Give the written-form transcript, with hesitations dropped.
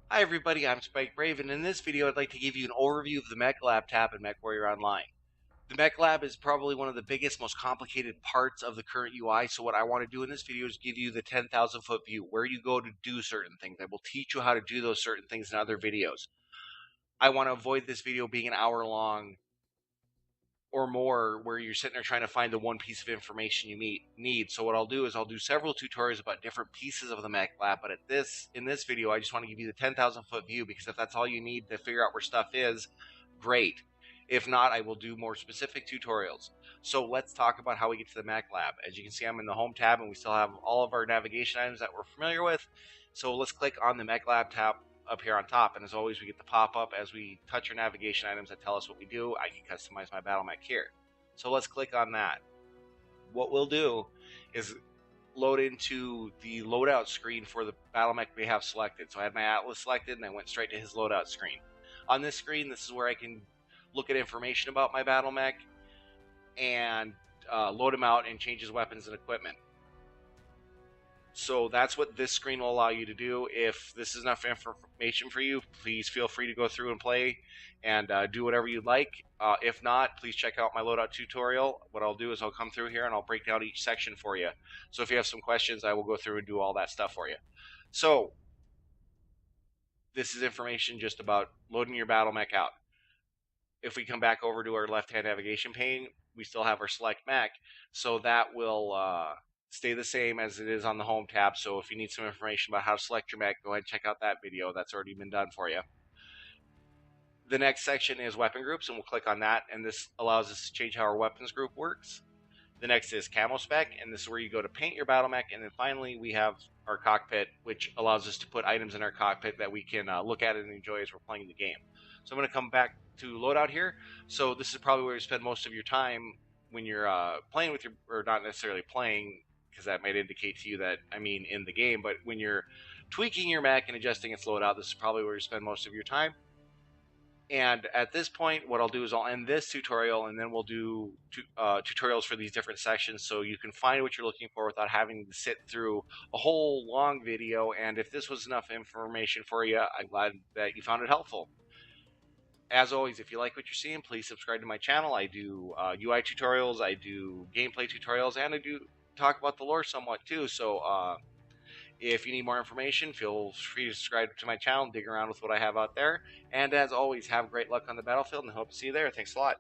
Hi everybody, I'm Spike Brave, and in this video I'd like to give you an overview of the Mechlab tab in MechWarrior Online. The Mechlab is probably one of the biggest, most complicated parts of the current UI, so what I want to do in this video is give you the 10,000 foot view, where you go to do certain things. I will teach you how to do those certain things in other videos. I want to avoid this video being an hour long or more where you're sitting there trying to find the one piece of information you need. So what I'll do is I'll do several tutorials about different pieces of the Mechlab, but in this video I just want to give you the 10,000 foot view, because if that's all you need to figure out where stuff is, great. If not, I will do more specific tutorials. So let's talk about how we get to the Mechlab. As you can see, I'm in the home tab and we still have all of our navigation items that we're familiar with. So let's click on the Mechlab tab up here on top, and as always we get the pop-up as we touch our navigation items that tell us what we do. I can customize my battle mech here, so let's click on that. What we'll do is load into the loadout screen for the battle mech we have selected. So I had my Atlas selected and I went straight to his loadout screen. On this screen, this is where I can look at information about my battle mech and load him out and change his weapons and equipment. So that's what this screen will allow you to do. If this is enough information for you, please feel free to go through and play and do whatever you'd like. If not, please check out my loadout tutorial. What I'll do is I'll come through here and I'll break down each section for you. So if you have some questions, I will go through and do all that stuff for you. So this is information just about loading your battle mech out. If we come back over to our left-hand navigation pane, we still have our select mech, so that will stay the same as it is on the home tab. So if you need some information about how to select your mech, go ahead and check out that video. That's already been done for you. The next section is weapon groups, and we'll click on that, and this allows us to change how our weapons group works. The next is camo spec, and this is where you go to paint your battle mech. And then finally we have our cockpit, which allows us to put items in our cockpit that we can look at and enjoy as we're playing the game. So I'm going to come back to loadout here. So this is probably where you spend most of your time when you're playing with your, or not necessarily playing, because that might indicate to you that I mean in the game, but when you're tweaking your mech and adjusting its loadout, this is probably where you spend most of your time. And at this point, what I'll do is I'll end this tutorial, and then we'll do tutorials for these different sections, so you can find what you're looking for without having to sit through a whole long video. And if this was enough information for you, I'm glad that you found it helpful. As always, if you like what you're seeing, please subscribe to my channel. I do UI tutorials, I do gameplay tutorials, and I do talk about the lore somewhat too. So if you need more information, feel free to subscribe to my channel and dig around with what I have out there. And as always, have great luck on the battlefield, and I hope to see you there. Thanks a lot.